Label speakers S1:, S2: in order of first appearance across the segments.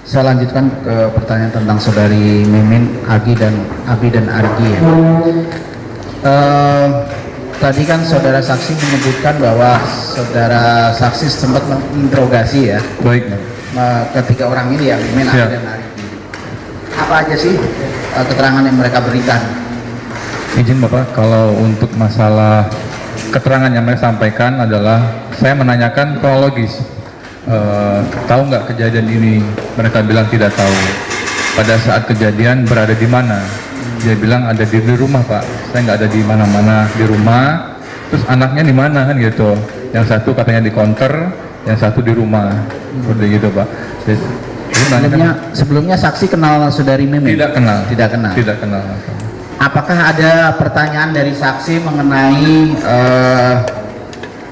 S1: Saya lanjutkan ke pertanyaan tentang saudari Mimin, Abi dan Argi ya. Tadi kan saudara saksi menyebutkan bahwa saudara saksi sempat menginterogasi ya.
S2: Baik.
S1: Ketiga orang ini ya, Mimin, Abi dan Argi. Apa aja sih keterangan yang mereka berikan?
S2: Izin Bapak, kalau untuk masalah keterangan yang mereka sampaikan adalah saya menanyakan kronologis. Tahu nggak kejadian ini? Mereka bilang tidak tahu. Pada saat kejadian berada di mana? Dia bilang ada di rumah Pak. Saya nggak ada di mana-mana, di rumah. Terus anaknya di mana kan gitu? Yang satu katanya di counter, yang satu di rumah. Seperti gitu Pak.
S1: Sebelumnya saksi kenal saudari Mimin?
S2: Tidak kenal.
S1: Tidak kenal.
S2: Tidak kenal.
S1: Apakah ada pertanyaan dari saksi mengenai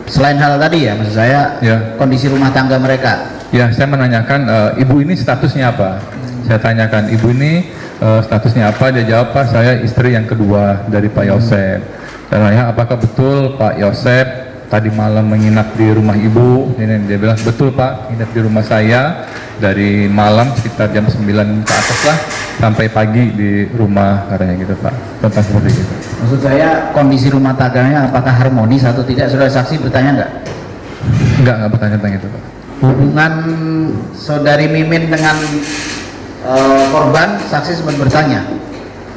S1: selain hal tadi ya, maksud saya kondisi rumah tangga mereka?
S2: Ya, saya menanyakan ibu ini statusnya apa? Saya tanyakan ibu ini statusnya apa? Dia jawab Pak, saya istri yang kedua dari Pak Yosep. Saya tanya apakah betul Pak Yosep tadi malam menginap di rumah ibu? Dia bilang betul Pak, nginap di rumah saya dari malam sekitar jam 9 ke atas lah sampai pagi di rumah katanya gitu Pak. Tentang seperti itu.
S1: Maksud saya kondisi rumah tangganya apakah harmonis atau tidak? Saudara saksi bertanya nggak?
S2: Enggak bertanya tentang itu Pak.
S1: Hubungan saudari Mimin dengan korban, saksi sempat bertanya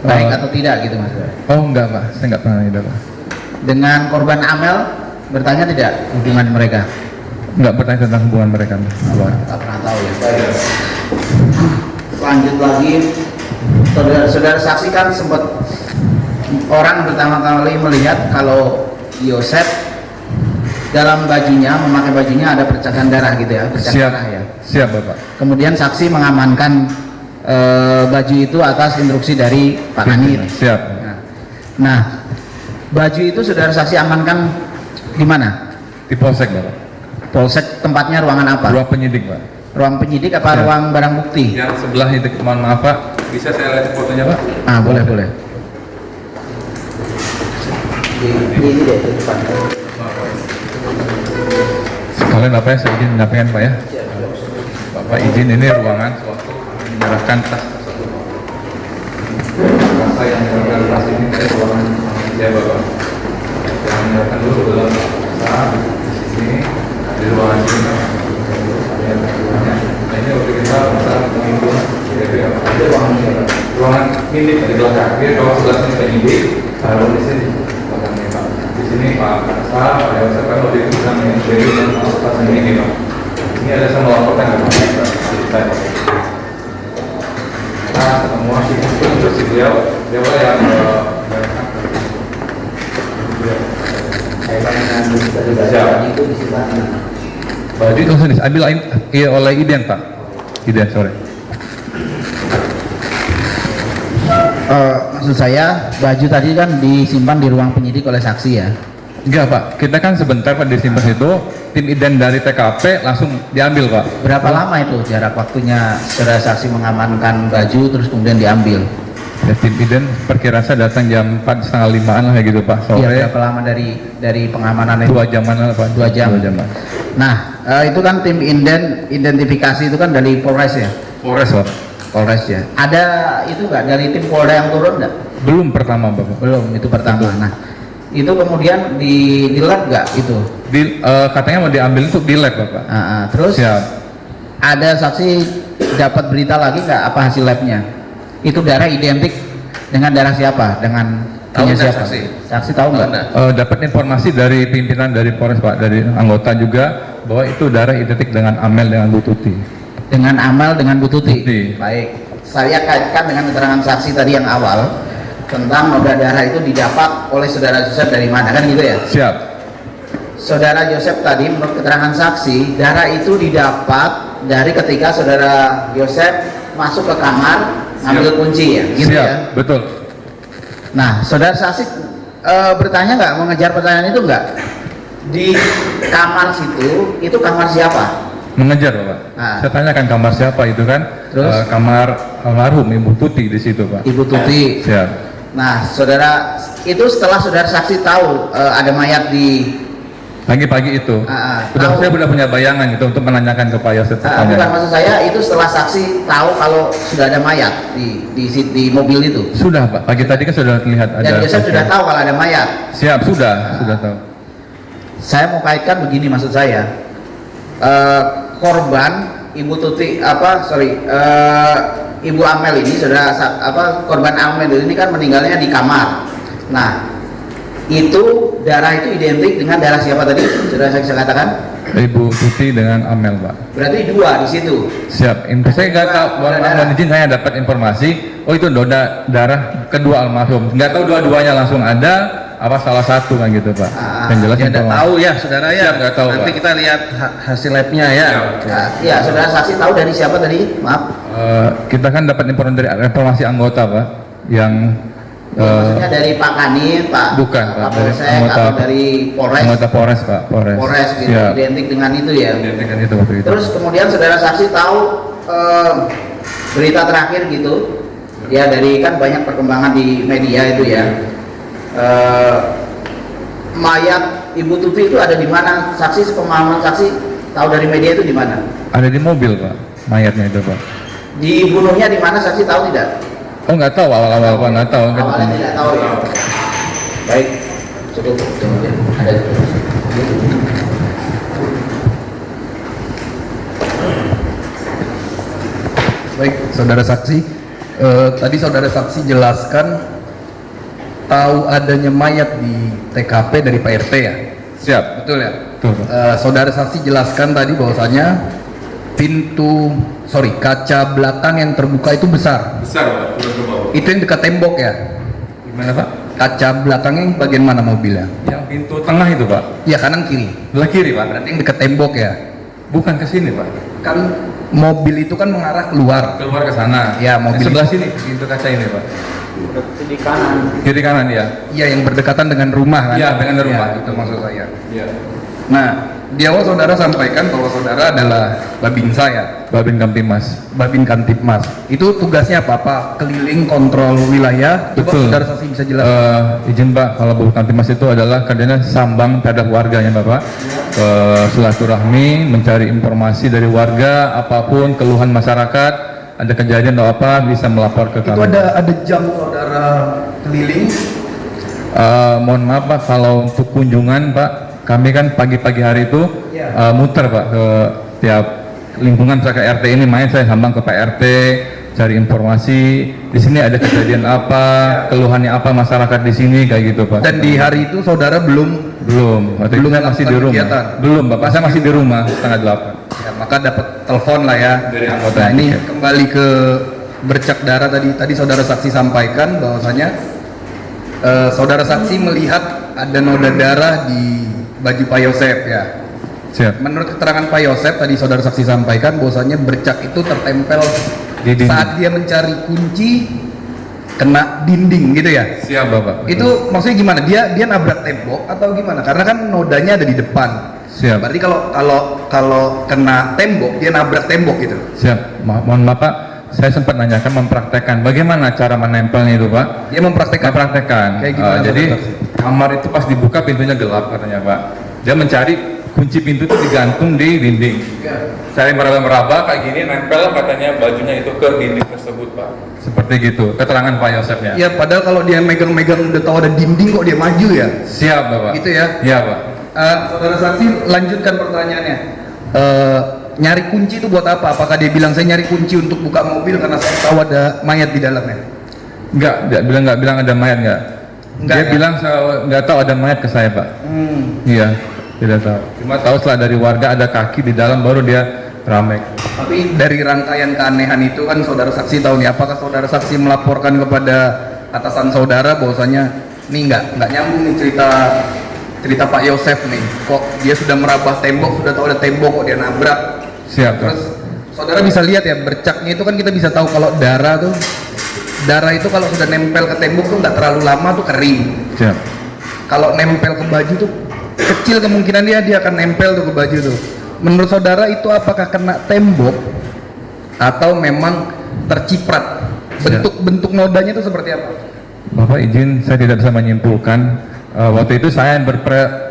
S1: baik atau tidak gitu Mas?
S2: Oh enggak Pak, saya enggak pernah itu Pak.
S1: Dengan korban Amel bertanya tidak hubungan mereka?
S2: Enggak bertanya tentang hubungan mereka.
S1: Enggak pernah tahu ya. Lanjut lagi, saudara saksi kan sempat orang pertama kali melihat kalau Yosep dalam bajunya, memakai bajunya ada percikan darah gitu ya,
S2: Siap,
S1: darah ya.
S2: Siap Bapak.
S1: Kemudian saksi mengamankan baju itu atas instruksi dari Pak Kanir.
S2: Siap.
S1: Nah, baju itu saudara saksi amankan di mana?
S2: Di Polsek Bapak.
S1: Polsek tempatnya ruangan apa?
S2: Ruang penyidik Pak.
S1: Ruang penyidik apa ruang barang bukti?
S2: Yang sebelah itu, mohon maaf Pak, bisa saya lihat fotonya Pak?
S1: Boleh. Ini deh di depan.
S2: Sekalian Bapak ya, saya izin menyampaikan Pak ya. Bapak izin ini ruangan suatu menyerahkan tas tersebut. Masa yang menyerahkan tas ini dari ruangan saya Bapak. Yang menyerahkan dulu dalam tas di sini di ruangan sini. Nah ini waktu kita masalah pengimbun, ada ruangan milik di belakang. Dia kalau sebelah sini penyidik, taruh di sini. Di sini Pak Kasar, Pak Yosef kan mau dipisah dengan Dewi dan Pak ini Pak. Ini ada sama laporkan ke Pak Yosef. Nah, semua sistem bersih beliau yang
S1: itu di sebelah mana?
S2: baju itu langsung diambil oleh Iden Pak. Iden sore.
S1: Maksud saya baju tadi kan disimpan di ruang penyidik oleh saksi ya?
S2: Enggak Pak, kita kan sebentar Pak disimpan itu, tim Iden dari TKP langsung diambil Pak.
S1: Berapa lama itu jarak waktunya saudara saksi mengamankan baju terus kemudian diambil?
S2: Ya, tim Iden perkiraan saya datang jam 4:30-an lah kayak gitu Pak. Sore.
S1: Iya, berapa lama dari pengamanan itu?
S2: 2 jaman lah Pak.
S1: 2 jam.
S2: 2 jam.
S1: Nah, itu kan tim identifikasi itu kan dari Polres ya?
S2: Polres Pak.
S1: Polres ya. Ada itu nggak dari tim Polda yang turun nggak?
S2: Belum pertama Bapak.
S1: Belum, itu pertama. Nah, itu kemudian di lab nggak itu?
S2: Katanya mau diambil itu di lab Bapak.
S1: Terus
S2: Siap.
S1: ada saksi dapat berita lagi nggak apa hasil labnya? Itu darah identik dengan darah siapa? Dengan punya siapa? Saksi tahu nggak?
S2: Dapat informasi dari pimpinan dari Polres Pak, dari anggota juga bahwa itu darah identik dengan Amel dengan Bu Tuti.
S1: Dengan Amel dengan Bu Tuti.
S2: Tuti.
S1: Baik. Saya kaitkan dengan keterangan saksi tadi yang awal tentang noda darah itu didapat oleh saudara Yosep dari mana kan gitu ya?
S2: Siap.
S1: Saudara Yosep tadi menurut keterangan saksi darah itu didapat dari ketika saudara Yosep masuk ke kamar ngambil kunci ya, gitu.
S2: Siap.
S1: Ya.
S2: Betul.
S1: Nah, saudara saksi bertanya nggak, mengejar pertanyaan itu nggak? Di kamar situ itu kamar siapa?
S2: Mengejar Bapak. Saya tanyakan kamar siapa itu kan?
S1: Terus?
S2: Kamar almarhum Ibu Tuti di situ Pak.
S1: Ibu Tuti.
S2: Siap.
S1: Nah, saudara itu setelah saudara saksi tahu ada mayat di
S2: Pagi-pagi itu.
S1: Tahu.
S2: Saya sudah punya bayangan itu untuk menanyakan ke Pak Yosef.
S1: Bukan, maksud saya itu setelah saksi tahu kalau sudah ada mayat di mobil itu.
S2: Sudah Pak, pagi tadi kan sudah terlihat ada.
S1: Dan Yosef sudah tahu kalau ada mayat.
S2: Siap, sudah tahu.
S1: Saya mau kaitkan begini, maksud saya korban Ibu Tuti Ibu Amel ini korban Amel ini kan meninggalnya di kamar. Nah, itu darah itu identik dengan darah siapa tadi? Sudah saya katakan?
S2: Ibu Tuti dengan Amel, Pak.
S1: Berarti dua di situ.
S2: Siap. Saya nggak tahu. Mohon izin, saya dapat informasi. Oh, itu noda darah kedua almarhum. Nggak tahu dua-duanya langsung ada, apa salah satu kan gitu, Pak. Yang jelas
S3: ya nggak tahu ya, saudara ya.
S2: Siap, nggak tahu,
S3: nanti
S2: Pak.
S3: kita lihat hasil labnya ya.
S1: Ya, saudara saksi tahu dari siapa tadi? Maaf.
S2: Kita kan dapat informasi anggota, Pak, yang
S1: Maksudnya dari Pak Kani, Pak
S2: bukan, Pak, dari
S1: Kapolsek
S2: anggota,
S1: atau dari Polres?
S2: anggota Polres, Pak.
S1: Polres gitu,
S2: Siap.
S1: identik dengan itu ya.
S2: Identik dengan itu waktu itu.
S1: Terus kemudian saudara saksi tahu berita terakhir gitu, ya dari kan banyak perkembangan di media itu ya. Mayat Ibu Tuti itu ada di mana? Saksi, sepemahaman saksi tahu dari media itu di mana?
S2: Ada di mobil, Pak, mayatnya itu, Pak.
S1: Dibunuhnya di mana, saksi tahu tidak?
S2: Oh, nggak tahu awal-awal, Pak, nggak tahu.
S1: Awalnya tidak tahu ya. Baik, cukup. Ada.
S4: Baik, saudara saksi, tadi saudara saksi jelaskan tahu adanya mayat di TKP dari Pak RT ya?
S2: Siap.
S4: Betul ya?
S2: Betul, Pak.
S4: Saudara saksi jelaskan tadi bahwasanya kaca belakang yang terbuka itu besar.
S2: Besar, Pak. Turun ke bawah.
S4: Itu yang dekat tembok ya?
S2: Gimana, Pak?
S4: Kaca belakangnya yang bagian mana mobilnya?
S2: Yang pintu tengah itu, Pak.
S4: Ya, kanan kiri.
S2: Belah kiri, Pak.
S4: Berarti yang dekat tembok ya?
S2: Bukan ke sini, Pak.
S4: Kan mobil itu kan mengarah keluar.
S2: Keluar ke sana.
S4: Ya, mobil
S2: Sebelah
S4: itu.
S2: sini pintu kaca ini, Pak.
S1: Di kanan.
S2: Kiri kanan ya.
S4: Iya, yang berdekatan dengan rumah kan?
S2: Iya, dengan rumah.
S4: Ya, itu maksud saya.
S2: Iya.
S4: Nah, di awal saudara sampaikan bahwa saudara adalah Babinsa ya,
S2: Babin Kamtimas.
S4: Babin Kamtipmas. Itu tugasnya apa? Pak, keliling kontrol wilayah. Coba
S2: Betul.
S4: saudara saksi bisa jelaskan.
S2: Izin, Pak, kalau Babin Kamtimas itu adalah kerjanya sambang terhadap warganya, Bapak. Silaturahmi, mencari informasi dari warga, apapun keluhan masyarakat, ada kejadian atau apa bisa melapor ke
S4: Itu
S2: kami.
S4: ada jam saudara keliling.
S2: Mohon maaf, Pak, kalau untuk kunjungan, Pak, kami kan pagi-pagi hari itu
S4: Ya.
S2: muter, Pak, ke tiap lingkungan. Saya ke RT ini main, saya sambang ke Pak RT, cari informasi di sini ada kejadian apa, keluhannya apa masyarakat di sini, kayak gitu, Pak.
S4: Dan di hari itu saudara belum
S2: waktu itu saya masih di
S4: melakukan
S2: rumah.
S4: kegiatan?
S2: Belum, Bapak, saya masih di rumah setengah 8.
S4: ya, maka dapat telepon lah ya.
S2: Dari anggota.
S4: Nah, ini kembali ke bercak darah tadi saudara saksi sampaikan bahwasanya saudara saksi melihat ada noda darah di baju Pak Yosef ya.
S2: Siap.
S4: Menurut keterangan Pak Yosef tadi saudara saksi sampaikan bahwasanya bercak itu tertempel
S2: Di dinding.
S4: saat dia mencari kunci kena dinding gitu ya.
S2: Siap, Bapak.
S4: Itu maksudnya gimana? Dia nabrak tembok atau gimana? Karena kan nodanya ada di depan.
S2: Siap.
S4: Berarti kalau kena tembok dia nabrak tembok gitu.
S2: Siap. Mohon maaf, Pak, saya sempat nanyakan mempraktekkan bagaimana cara menempelnya itu, Pak.
S4: Dia mempraktekkan.
S2: Kayak
S4: gimana,
S2: jadi
S4: saudara?
S2: kamar itu pas dibuka pintunya gelap katanya, Pak. Dia mencari kunci pintu itu digantung di dinding. Cari meraba-meraba kayak gini, nempel katanya bajunya itu ke dinding tersebut, Pak. Seperti gitu. Keterangan Pak Yosefnya.
S4: Ya padahal kalau dia megang-megang udah tahu ada dinding kok dia maju ya.
S2: Siap, Bapak.
S4: Gitu ya.
S2: Iya, Pak.
S4: Saudara saksi lanjutkan pertanyaannya. Nyari kunci itu buat apa? Apakah dia bilang saya nyari kunci untuk buka mobil karena saya tahu ada mayat di dalamnya?
S2: Nggak bilang ada mayat nggak.
S4: Nggak,
S2: Dia
S4: ya?
S2: bilang nggak tahu ada mayat ke saya, Pak. Iya, tidak tahu. Cuma tahu setelah dari warga ada kaki di dalam baru dia ramai.
S4: Tapi dari rangkaian keanehan itu kan saudara saksi tahu nih, apakah saudara saksi melaporkan kepada atasan saudara bahwasanya ini nggak nyambung nih cerita Pak Yosef nih, kok dia sudah merabah tembok, sudah tahu ada tembok kok dia nabrak.
S2: Siap, Pak.
S4: Terus saudara bisa lihat ya bercaknya itu kan kita bisa tahu kalau darah itu kalau sudah nempel ke tembok tuh nggak terlalu lama tuh kering.
S2: Siap.
S4: Kalau nempel ke baju tuh kecil kemungkinan dia akan nempel tuh ke baju tuh. Menurut saudara itu apakah kena tembok atau memang terciprat? Bentuk nodanya itu seperti apa?
S2: Bapak izin, saya tidak bisa menyimpulkan Waktu itu saya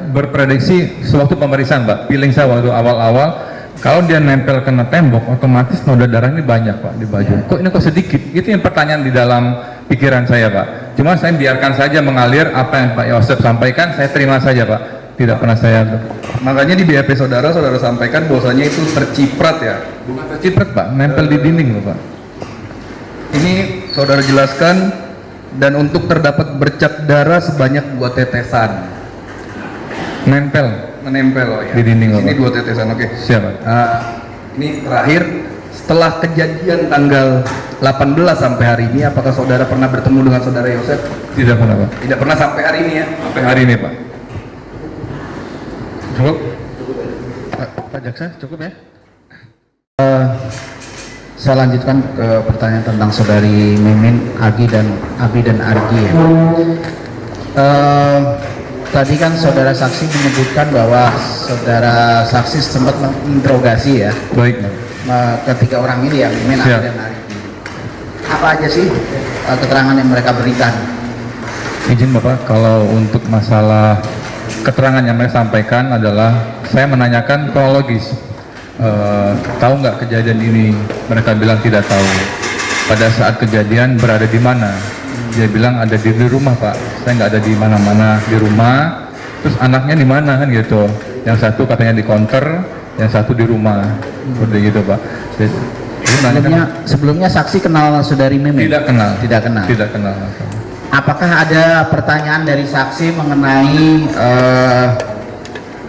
S2: berprediksi sewaktu pemeriksaan, Pak. Feeling saya waktu awal-awal, kalau dia nempel kena tembok, otomatis noda darah ini banyak, Pak, di baju. Kok ini kok sedikit? Itu yang pertanyaan di dalam pikiran saya, Pak. Cuma saya biarkan saja mengalir apa yang Pak Yosef sampaikan, saya terima saja, Pak. Tidak pernah saya...
S4: Makanya di BAP saudara sampaikan bahwasanya itu terciprat ya.
S2: Bukan terciprat, Pak, nempel di dinding loh, Pak.
S4: Ini saudara jelaskan, dan untuk terdapat bercak darah sebanyak 2 tetesan. Menempel oh ya.
S2: Di dinding,
S4: Ini
S2: Bapak.
S4: 2 tetesan, oke.
S2: Siap, Pak.
S4: Ini terakhir, setelah kejadian tanggal 18 sampai hari ini, apakah saudara pernah bertemu dengan saudara Yosef?
S2: Tidak pernah, Pak.
S4: Tidak pernah sampai hari ini ya?
S2: Sampai hari ini, Pak. Cukup? Pak Jaksa, cukup ya?
S1: Saya lanjutkan ke pertanyaan tentang saudari Mimin, Abi dan Argi ya. Tadi kan saudara saksi menyebutkan bahwa saudara saksi sempat menginterogasi ya
S2: Baik, Pak.
S1: ketiga orang ini ya, Mimin,
S2: Siap.
S1: Abi dan Argi. Apa aja sih keterangan yang mereka berikan?
S2: Izin Bapak, kalau untuk masalah keterangan yang mereka sampaikan adalah saya menanyakan kronologis. Tahu nggak kejadian ini? Mereka bilang tidak tahu. Pada saat kejadian berada di mana? Dia bilang ada di rumah, Pak. Saya nggak ada di mana-mana, di rumah. Terus anaknya di mana kan gitu? Yang satu katanya di counter, yang satu di rumah. Seperti gitu, Pak.
S1: Sebelumnya saksi kenal saudari Mimin?
S2: Tidak kenal.
S1: Tidak kenal.
S2: Tidak kenal.
S1: Apakah ada pertanyaan dari saksi mengenai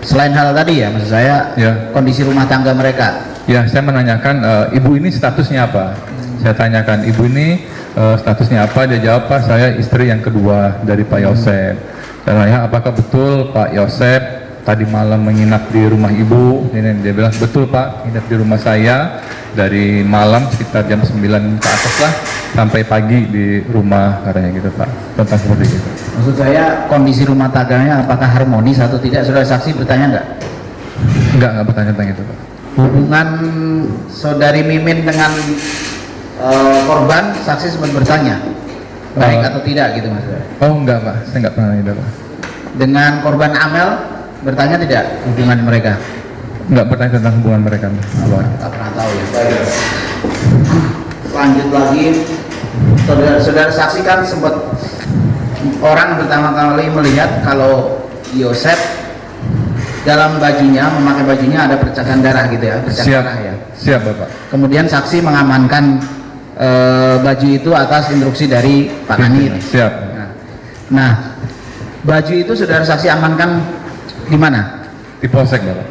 S1: selain hal tadi ya, maksud saya
S2: Ya.
S1: kondisi rumah tangga mereka?
S2: Ya, saya menanyakan ibu ini statusnya apa? Saya tanyakan ibu ini statusnya apa? Dia jawab, Pak, saya istri yang kedua dari Pak Yosef. Saya tanya, apakah betul Pak Yosef tadi malam menginap di rumah ibu? Dia bilang betul, Pak, nginap di rumah saya dari malam sekitar jam 9 ke atas lah sampai pagi di rumah, katanya gitu, Pak. Tentang seperti itu.
S1: Maksud saya kondisi rumah tangganya apakah harmonis atau tidak? Saudara saksi bertanya nggak?
S2: Enggak bertanya tentang itu, Pak.
S1: Hubungan saudari Mimin dengan korban, saksi sempat bertanya baik atau tidak gitu maksudnya.
S2: Oh enggak, Pak, saya enggak pernah itu, Pak.
S1: Dengan korban Amel bertanya tidak hubungan mereka?
S2: Enggak bertanya tentang hubungan mereka, Pak.
S1: Tak pernah tahu ya. Lanjut lagi, saudara saksi kan sempat orang pertama kali melihat kalau Yosef dalam bajunya, memakai bajunya ada percikan darah gitu ya, percikan
S2: Siap,
S1: darah ya.
S2: siap, Bapak.
S1: Kemudian saksi mengamankan baju itu atas instruksi dari Pak Kanit.
S2: Siap.
S1: Nah, baju itu saudara saksi amankan di mana?
S2: Di Polsek, Bapak.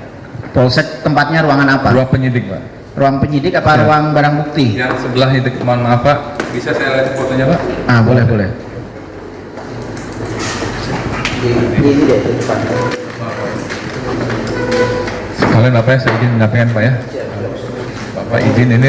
S1: Polsek tempatnya ruangan apa?
S2: Ruang penyidik, Pak.
S1: Ruang penyidik apa
S2: Ya.
S1: ruang barang bukti?
S2: Yang sebelah itu, mohon maaf, Pak. Bisa saya lihat fotonya, Pak?
S1: Ah, boleh. Ini deh di depan.
S2: Sekalian Bapak ya, saya izin menyampaikan, Pak ya. Bapak izin ini